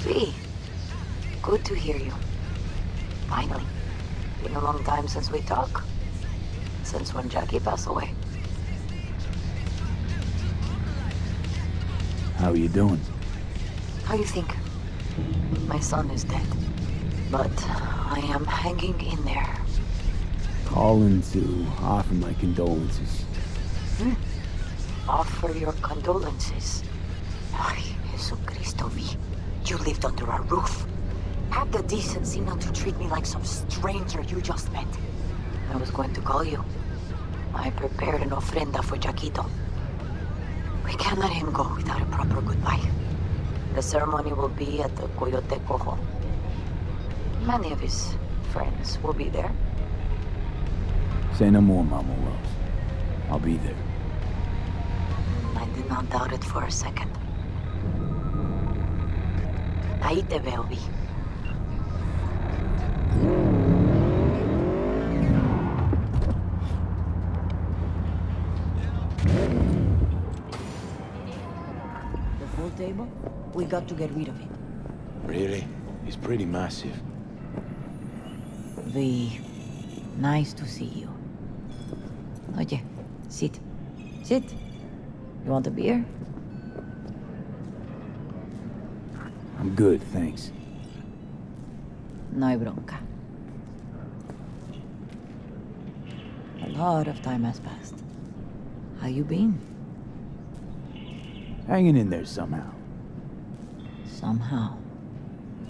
V, good to hear you. Finally. Been a long time since we talked. Since when Jackie passed away. How are you doing? How you think? My son is dead. But I am hanging in there. Calling to offer my condolences. Offer your condolences. Ay, Jesucristo V. You lived under our roof. Have the decency not to treat me like some stranger you just met. I was going to call you. I prepared an ofrenda for Jaquito. We can't let him go without a proper goodbye. The ceremony will be at the Coyote Cojo. Many of his friends will be there. Say no more, Mama Wells. I'll be there. I did not doubt it for a second. Ahí te veo, Vi. The full table? We got to get rid of it. Really? He's pretty massive. V, nice to see you. Oye, sit. Sit. You want a beer? I'm good, thanks. No hay bronca. A lot of time has passed. How you been? Hanging in there somehow. Somehow.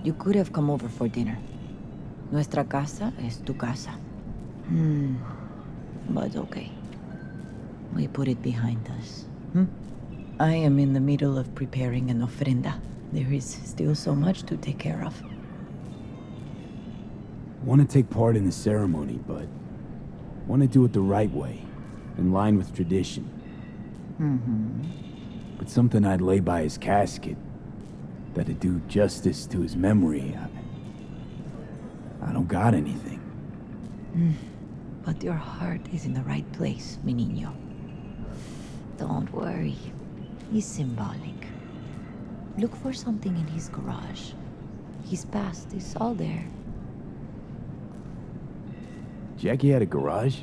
You could have come over for dinner. Nuestra casa es tu casa. But okay. We put it behind us. I am in the middle of preparing an ofrenda. There is still so much to take care of. Want to take part in the ceremony, but want to do it the right way, in line with tradition. But something I'd lay by his casket that'd do justice to his memory. I don't got anything. But your heart is in the right place, mi niño. Don't worry. He's symbolic. Look for something in his garage. His past is all there. Jackie had a garage?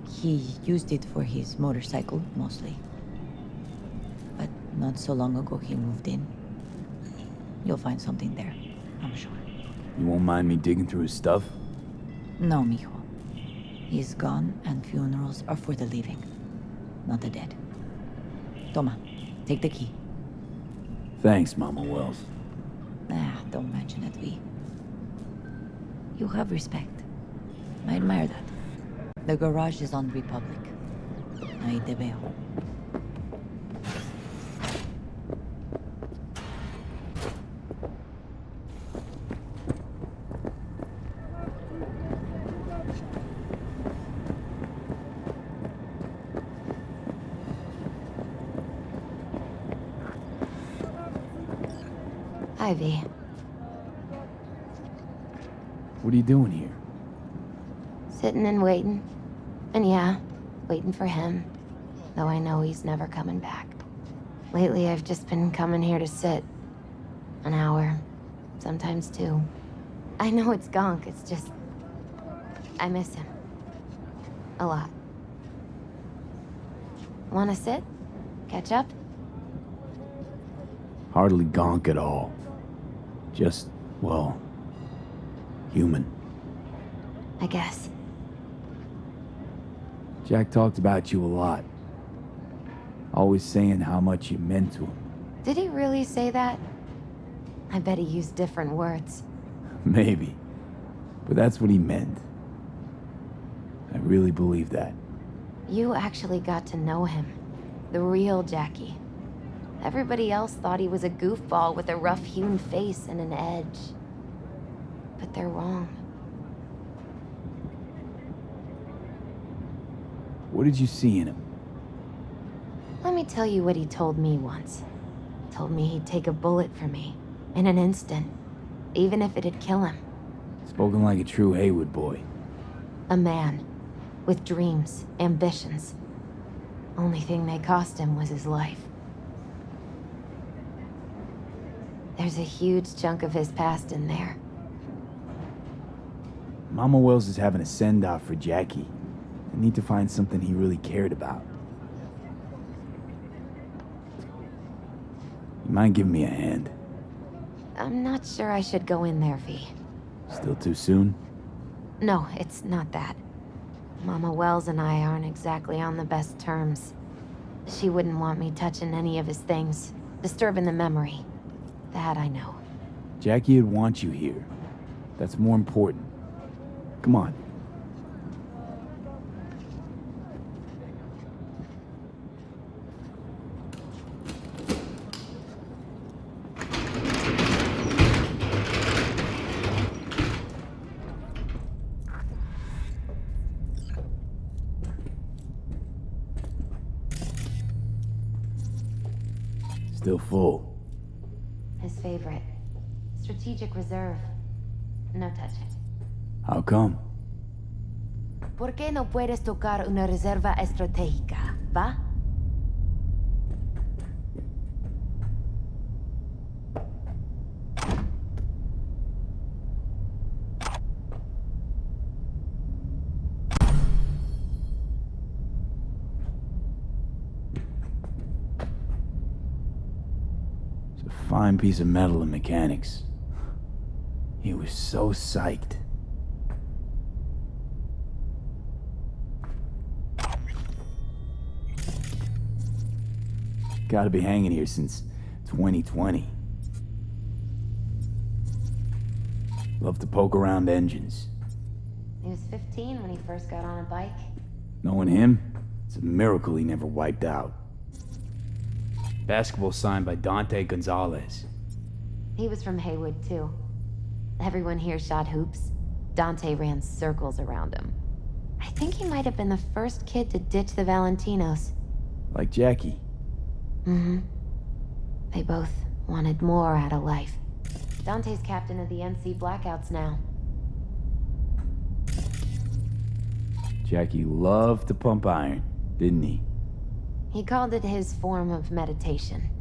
He used it for his motorcycle, mostly. But not so long ago he moved in. You'll find something there, I'm sure. You won't mind me digging through his stuff? No, mijo. He's gone and funerals are for the living, not the dead. Toma, take the key. Thanks, Mama Wells. Don't mention it, V. You have respect. I admire that. The garage is on Republic. Ahí te veo. Hi, V. What are you doing here? Sitting and waiting. And yeah, waiting for him. Though I know he's never coming back. Lately, I've just been coming here to sit. An hour. Sometimes two. I know it's gunk, it's just... I miss him. A lot. Wanna sit? Catch up? Hardly gonk at all. Just, well, human. I guess. Jack talked about you a lot. Always saying how much you meant to him. Did he really say that? I bet he used different words. Maybe. But that's what he meant. I really believe that. You actually got to know him. The real Jackie. Everybody else thought he was a goofball with a rough-hewn face and an edge. But they're wrong. What did you see in him? Let me tell you what he told me once. Told me he'd take a bullet for me, in an instant, even if it'd kill him. Spoken like a true Haywood boy. A man, with dreams, ambitions. Only thing they cost him was his life. There's a huge chunk of his past in there. Mama Wells is having a send-off for Jackie. I need to find something he really cared about. You mind giving me a hand? I'm not sure I should go in there, V. Still too soon? No, it's not that. Mama Wells and I aren't exactly on the best terms. She wouldn't want me touching any of his things, disturbing the memory. That I know. Jackie would want you here. That's more important. Come on. Still full. His favorite. Strategic reserve. No touching. How come? ¿Por qué no puedes tocar una reserva estratégica, va? It's a fine piece of metal in mechanics. He was so psyched. Gotta be hanging here since 2020. Love to poke around engines. He was 15 when he first got on a bike. Knowing him, it's a miracle he never wiped out. Basketball signed by Dante Gonzalez. He was from Haywood, too. Everyone here shot hoops. Dante ran circles around him. I think he might have been the first kid to ditch the Valentinos. Like Jackie. Mm-hmm. They both wanted more out of life. Dante's captain of the NC Blackouts now. Jackie loved to pump iron, didn't he? He called it his form of meditation.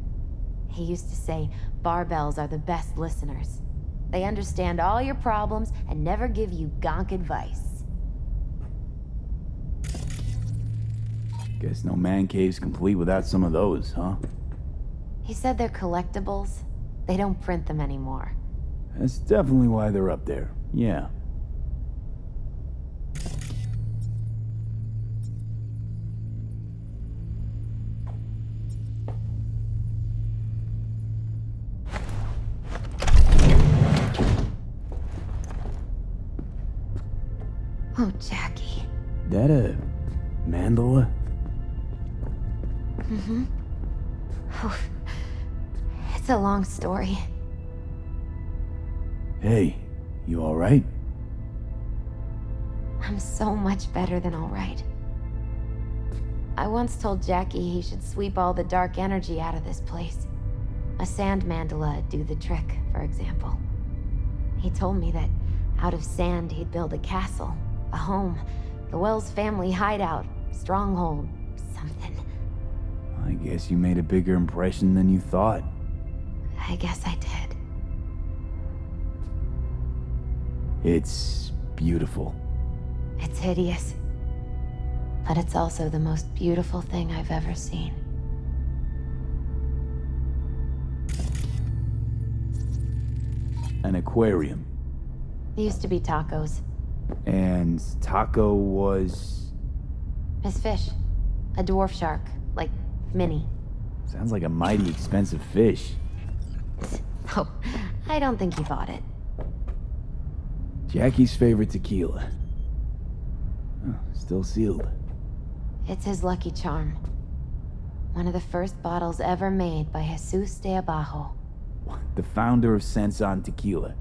He used to say barbells are the best listeners. They understand all your problems and never give you gonk advice. Guess no man cave's complete without some of those, huh? He said they're collectibles. They don't print them anymore. That's definitely why they're up there, yeah. Oh, Jackie. That a mandala? Mm-hmm. Oh, it's a long story. Hey, you alright? I'm so much better than all right. I once told Jackie he should sweep all the dark energy out of this place. A sand mandala'd do the trick, for example. He told me that out of sand he'd build a castle, a home, the Wells family hideout, stronghold, something. I guess you made a bigger impression than you thought. I guess I did. It's beautiful. It's hideous. But it's also the most beautiful thing I've ever seen. An aquarium. It used to be Taco's. And Taco was... His fish. A dwarf shark. Like, Minnie. Sounds like a mighty expensive fish. Oh, I don't think he bought it. Jackie's favorite tequila. Oh, still sealed. It's his lucky charm. One of the first bottles ever made by Jesus de Abajo. The founder of Sensan Tequila.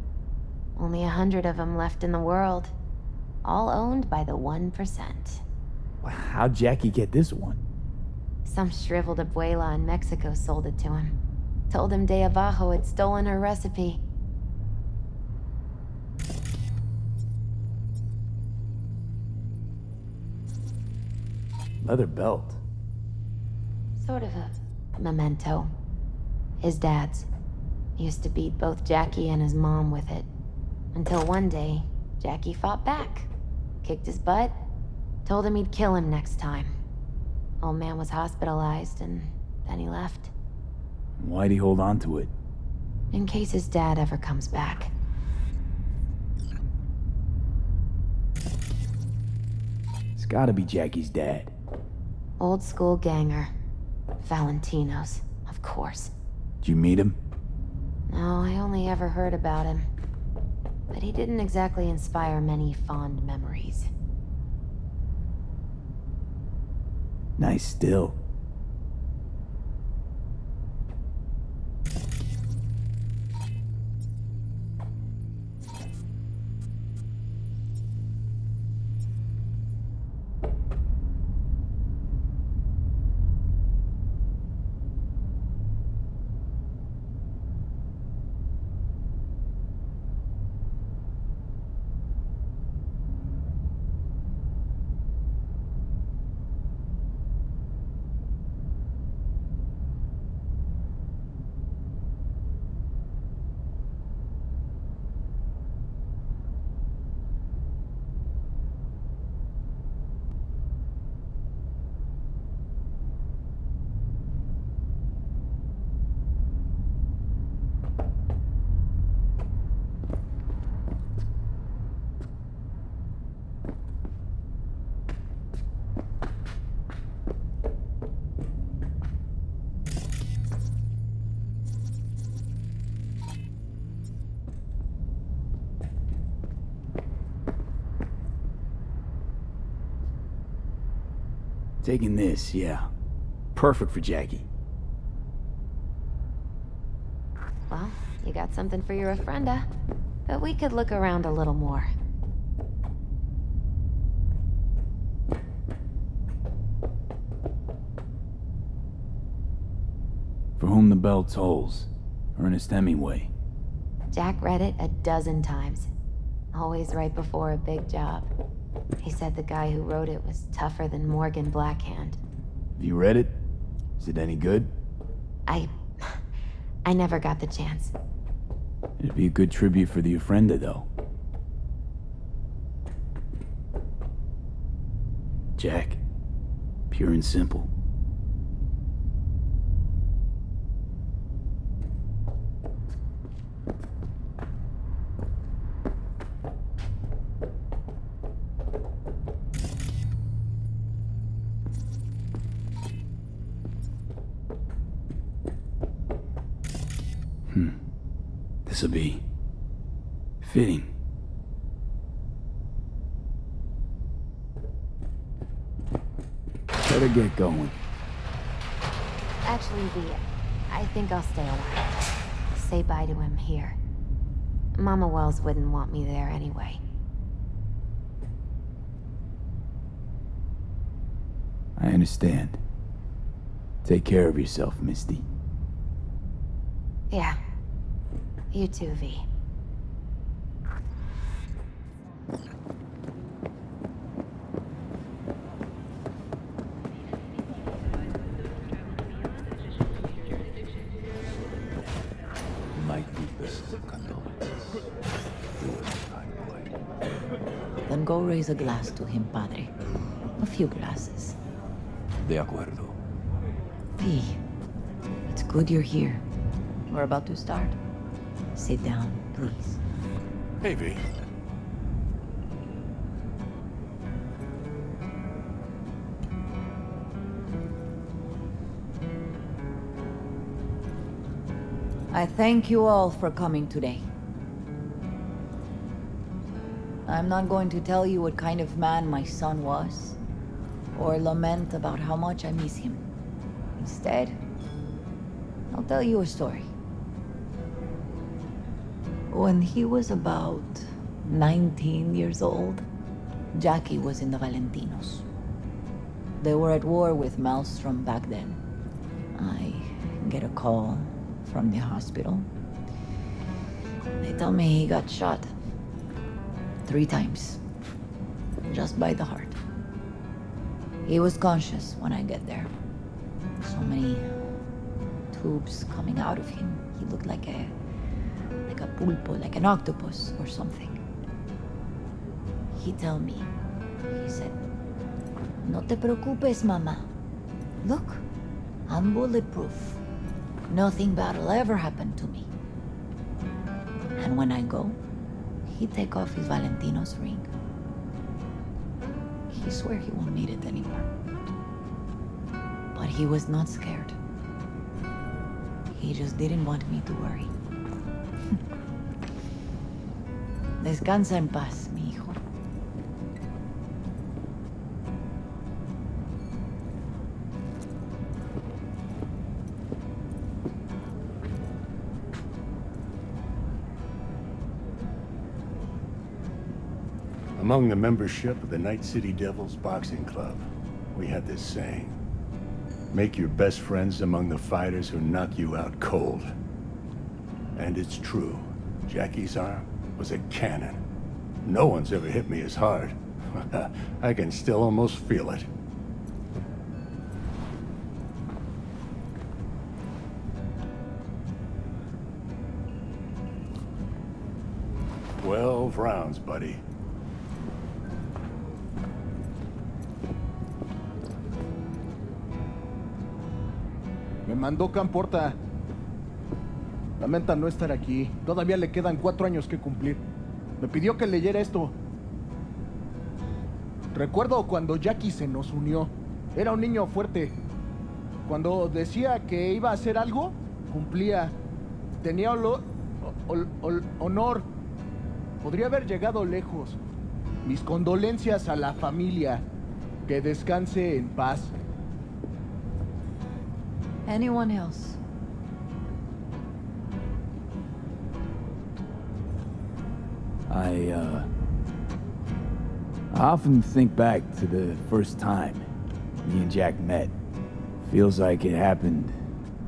Only 100 of them left in the world. All owned by the 1%. How'd Jackie get this one? Some shriveled abuela in Mexico sold it to him. Told him de Abajo had stolen her recipe. Leather belt. Sort of a memento. His dad's. He used to beat both Jackie and his mom with it. Until one day, Jackie fought back. Kicked his butt. Told him he'd kill him next time. Old man was hospitalized, and then he left. Why'd he hold on to it? In case his dad ever comes back. It's gotta be Jackie's dad. Old school ganger. Valentino's, of course. Did you meet him? No, I only ever heard about him. But he didn't exactly inspire many fond memories. Nice still. Taking this, yeah. Perfect for Jackie. Well, you got something for your ofrenda. But we could look around a little more. For whom the bell tolls. Ernest Hemingway. Jack read it a dozen times. Always right before a big job. He said the guy who wrote it was tougher than Morgan Blackhand. Have you read it? Is it any good? I never got the chance. It'd be a good tribute for the ofrenda, though. Jack. Pure and simple. This'll be fitting. Better get going. Actually, V, I think I'll stay a while. Say bye to him here. Mama Wells wouldn't want me there anyway. I understand. Take care of yourself, Misty. Yeah. You too, V. Then go raise a glass to him, Padre. A few glasses. De acuerdo. V, it's good you're here. We're about to start. Sit down, please. Hey, V. I thank you all for coming today. I'm not going to tell you what kind of man my son was, or lament about how much I miss him. Instead, I'll tell you a story. When he was about 19 years old, Jackie was in the Valentinos. They were at war with Maelstrom back then. I get a call from the hospital. They tell me he got shot 3 times, just by the heart. He was conscious when I get there. So many tubes coming out of him. He looked like a pulpo, like an octopus or something. He tell me, he said, "No te preocupes, mama. Look, I'm bulletproof. Nothing bad'll ever happen to me." And when I go, he take off his Valentino's ring. He swear he won't need it anymore. But he was not scared. He just didn't want me to worry. Descansa en paz, mi hijo. Among the membership of the Night City Devils Boxing Club, we had this saying: make your best friends among the fighters who knock you out cold. And it's true. Jackie's arm was a cannon. No one's ever hit me as hard. I can still almost feel it. "12 rounds, buddy." Me mandó Camporta. Lamenta no estar aquí. Todavía le quedan 4 años que cumplir. Me pidió que leyera esto. Recuerdo cuando Jackie se nos unió. Era un niño fuerte. Cuando decía que iba a hacer algo, cumplía. Tenía honor. Podría haber llegado lejos. Mis condolencias a la familia. Que descanse en paz. Anyone else? I often think back to the first time me and Jack met. Feels like it happened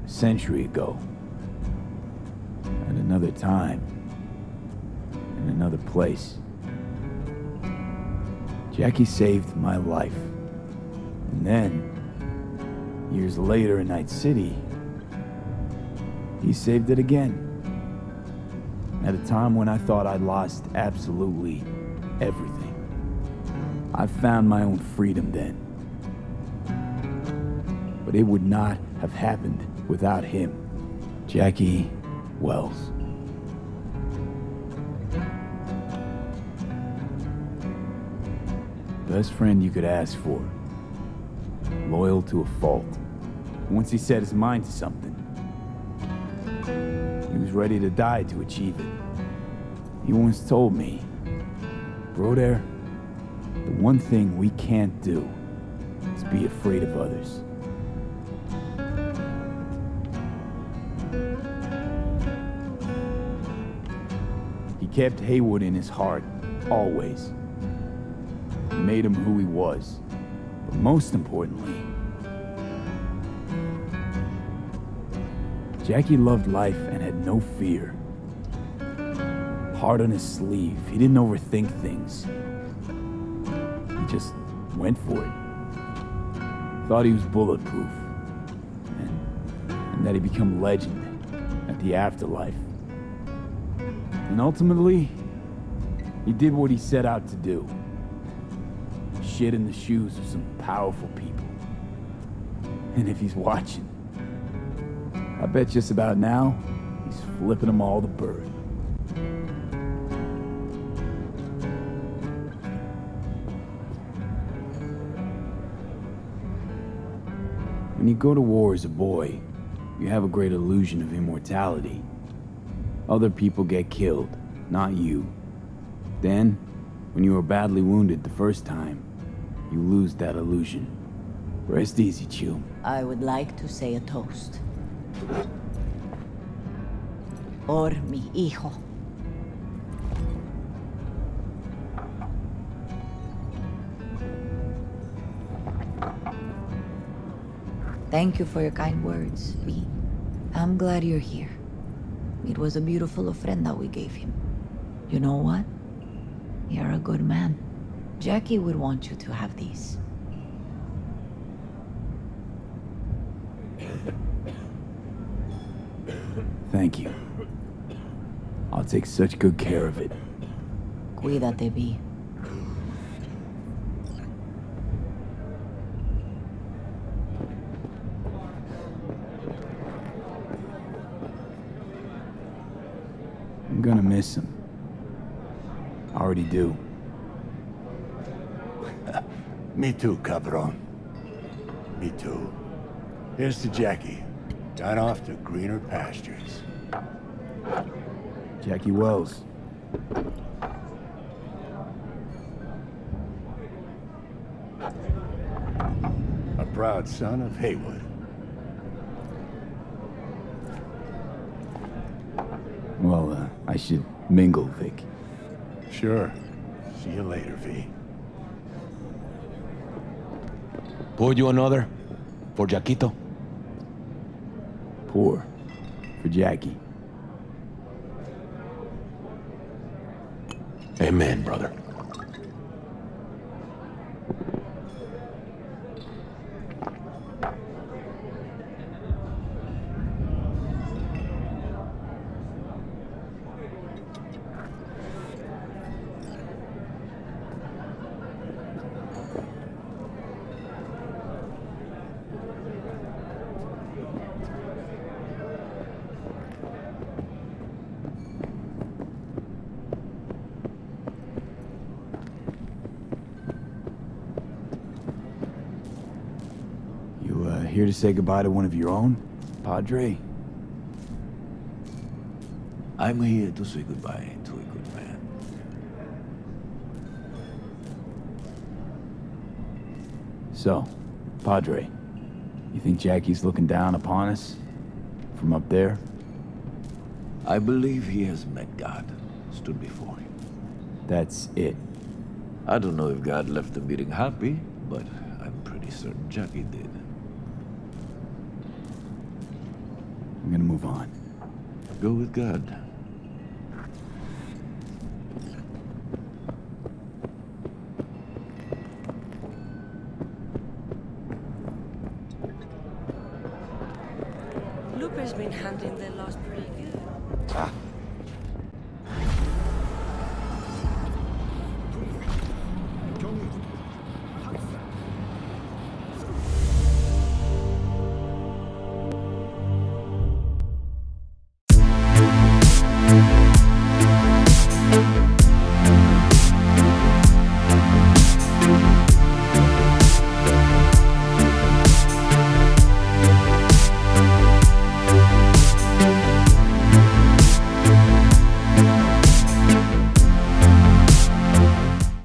a century ago. At another time. In another place. Jackie saved my life. And then, years later in Night City, he saved it again. At a time when I thought I'd lost absolutely everything. I found my own freedom then. But it would not have happened without him. Jackie Wells. Best friend you could ask for. Loyal to a fault. Once he set his mind to something, he was ready to die to achieve it. He once told me, "Broder, the one thing we can't do is be afraid of others." He kept Haywood in his heart, always. He made him who he was. But most importantly, Jackie loved life and had no fear. Heart on his sleeve, he didn't overthink things. He just went for it. Thought he was bulletproof. And that he'd become legend at the afterlife. And ultimately, he did what he set out to do. Shit in the shoes of some powerful people. And if he's watching, I bet just about now, he's flipping them all the bird. When you go to war as a boy, you have a great illusion of immortality. Other people get killed, not you. Then, when you were badly wounded the first time, you lose that illusion. Rest easy, Chum. I would like to say a toast. Por mi hijo. Thank you for your kind words, V. I'm glad you're here. It was a beautiful ofrenda we gave him. You know what? You're a good man. Jackie would want you to have these. Thank you. I'll take such good care of it. Cuídate, Vi. I'm gonna miss him. I already do. Me too, cabron. Me too. Here's to Jackie. Gone off to greener pastures. Jackie Wells. A proud son of Haywood. Well, I should mingle, Vic. Sure. See you later, V. Pour you another? For Jaquito? Pour. For Jackie. Amen, brother. Here to say goodbye to one of your own, Padre? I'm here to say goodbye to a good man. So, Padre, you think Jackie's looking down upon us? From up there? I believe he has met God, stood before him. That's it. I don't know if God left the meeting happy, but I'm pretty certain Jackie did. I'm gonna move on. Go with God.